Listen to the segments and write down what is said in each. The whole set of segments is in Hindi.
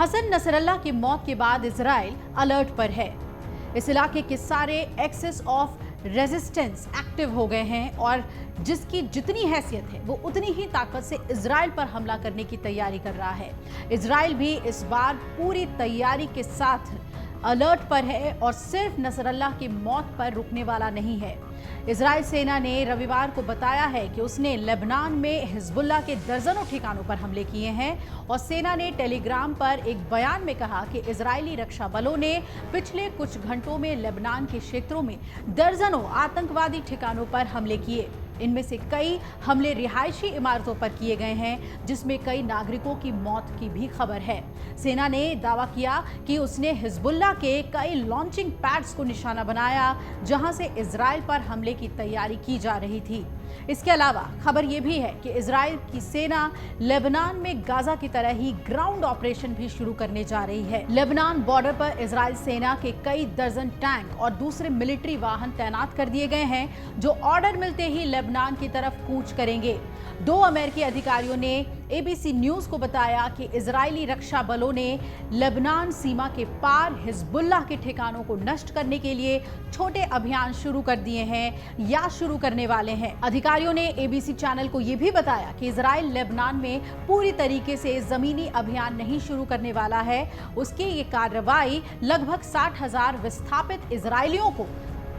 हसन नसरल्लाह की मौत के बाद इजराइल अलर्ट पर है। इस इलाके के सारे एक्सेस ऑफ रेजिस्टेंस एक्टिव हो गए हैं और जिसकी जितनी हैसियत है वो उतनी ही ताकत से इजराइल पर हमला करने की तैयारी कर रहा है। इजराइल भी इस बार पूरी तैयारी के साथ अलर्ट पर है और सिर्फ नसरल्लाह की मौत पर रुकने वाला नहीं है। इजराइल सेना ने रविवार को बताया है कि उसने लेबनान में हिजबुल्लाह के दर्जनों ठिकानों पर हमले किए हैं और सेना ने टेलीग्राम पर एक बयान में कहा कि इजरायली रक्षा बलों ने पिछले कुछ घंटों में लेबनान के क्षेत्रों में दर्जनों आतंकवादी ठिकानों पर हमले किए। इनमें से कई हमले रिहायशी इमारतों पर किए गए हैं, जिसमें कई नागरिकों की मौत की भी खबर है। सेना ने दावा किया कि उसने हिजबुल्लाह के कई लॉन्चिंग पैड्स को निशाना बनाया, जहां से इजराइल पर हमले की तैयारी की जा रही थी। इसके अलावा खबर यह भी है कि इजराइल की सेना लेबनान में गाजा की तरह ही ग्राउंड ऑपरेशन भी शुरू करने जा रही है। लेबनान बॉर्डर पर इजराइल सेना के कई दर्जन टैंक और दूसरे मिलिट्री वाहन तैनात कर दिए गए हैं, जो ऑर्डर मिलते ही लेबनान की तरफ कूच करेंगे। 2 अमेरिकी अधिकारियों ने एबीसी न्यूज को बताया कि इजरायली रक्षा बलों ने लेबनान सीमा के पार हिजबुल्लाह के ठिकानों को नष्ट करने के लिए छोटे अभियान शुरू कर दिए हैं या शुरू करने वाले हैं। अधिकारियों ने एबीसी चैनल को यह भी बताया कि इजराइल लेबनान में पूरी तरीके से जमीनी अभियान नहीं शुरू करने वाला है। उसकी ये कार्रवाई लगभग 60,000 विस्थापित इजरायलियों को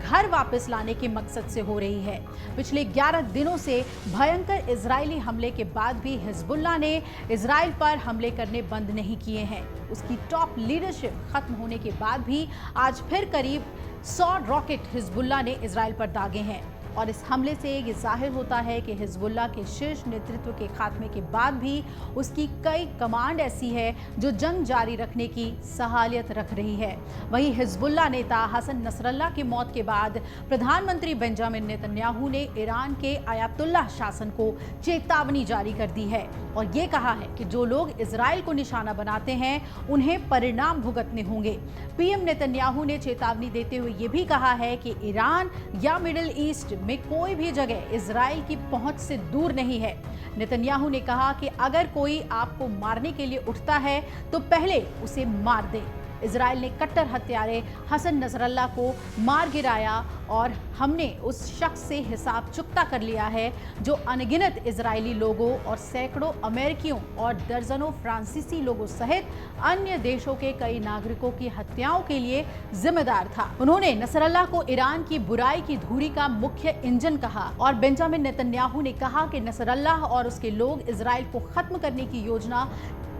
घर वापस लाने के मकसद से हो रही है। पिछले 11 दिनों से भयंकर इजरायली हमले के बाद भी हिजबुल्लाह ने इजराइल पर हमले करने बंद नहीं किए हैं। उसकी टॉप लीडरशिप खत्म होने के बाद भी आज फिर करीब 100 रॉकेट हिजबुल्लाह ने इजराइल पर दागे हैं और इस हमले से ये जाहिर होता है कि हिजबुल्लाह के शीर्ष नेतृत्व के खात्मे के बाद भी उसकी कई कमांड ऐसी है जो जंग जारी रखने की सहालियत रख रही है। वहीं हिजबुल्लाह नेता हसन नसरल्लाह की मौत के बाद प्रधानमंत्री बेंजामिन नेतन्याहू ने ईरान के आयतुल्लाह शासन को चेतावनी जारी कर दी है और ये कहा है कि जो लोग इजराइल को निशाना बनाते हैं उन्हें परिणाम भुगतने होंगे। पीएम नेतन्याहू ने चेतावनी देते हुए ये भी कहा है कि ईरान या मिडिल ईस्ट में कोई भी जगह इजराइल की पहुंच से दूर नहीं है। नेतन्याहू ने कहा कि अगर कोई आपको मारने के लिए उठता है तो पहले उसे मार दे। इजराइल ने कट्टर हत्यारे हसन नसरल्लाह को मार गिराया और हमने उस शख्स से हिसाब चुकता कर लिया है जो अनगिनत इजरायली लोगों और सैकड़ों अमेरिकियों और दर्जनों फ्रांसीसी लोगों सहित अन्य देशों के कई नागरिकों की हत्याओं के लिए जिम्मेदार था। उन्होंने नसरल्लाह को ईरान की बुराई की धुरी का मुख्य इंजन कहा और बेंजामिन नेतन्याहू ने कहा कि नसरल्लाह और उसके लोग इजराइल को खत्म करने की योजना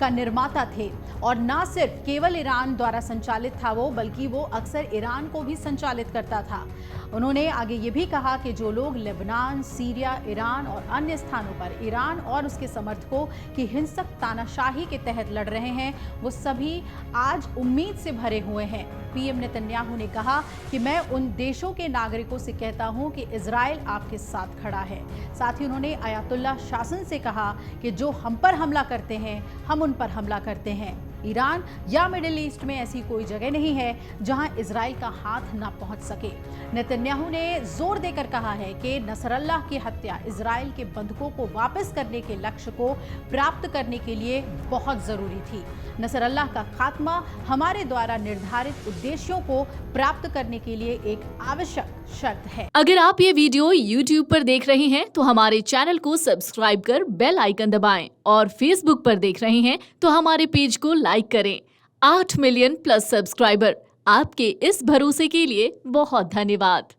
का निर्माता थे और ना सिर्फ केवल ईरान द्वारा संचालित था वो, बल्कि वो अक्सर ईरान को भी संचालित करता था। उन्होंने आगे ये भी कहा कि जो लोग लेबनान, सीरिया, ईरान और अन्य स्थानों पर ईरान और उसके समर्थकों की हिंसक तानाशाही के तहत लड़ रहे हैं, वो सभी आज उम्मीद से भरे हुए हैं। पीएम नेतन्याहू ने कहा कि मैं उन देशों के नागरिकों से कहता हूं कि इजराइल आपके साथ खड़ा है। साथ ही उन्होंने आयतुल्लाह शासन से कहा कि जो हम पर हमला करते हैं हम उन पर हमला करते हैं। ईरान या मिडिल ईस्ट में ऐसी कोई जगह नहीं है जहां इजराइल का हाथ ना पहुंच सके। नेतन्याहू ने जोर देकर कहा है कि नसरल्लाह की हत्या इजराइल के बंधकों को वापस करने के लक्ष्य को प्राप्त करने के लिए बहुत जरूरी थी। नसरल्लाह का खात्मा हमारे द्वारा निर्धारित उद्देश्यों को प्राप्त करने के लिए एक आवश्यक शर्त है। अगर आप ये वीडियो YouTube पर देख रहे हैं तो हमारे चैनल को सब्सक्राइब कर बेल आइकन दबाएं और Facebook पर देख रहे हैं तो हमारे पेज को लाइक करें। 8 मिलियन प्लस सब्सक्राइबर, आपके इस भरोसे के लिए बहुत धन्यवाद।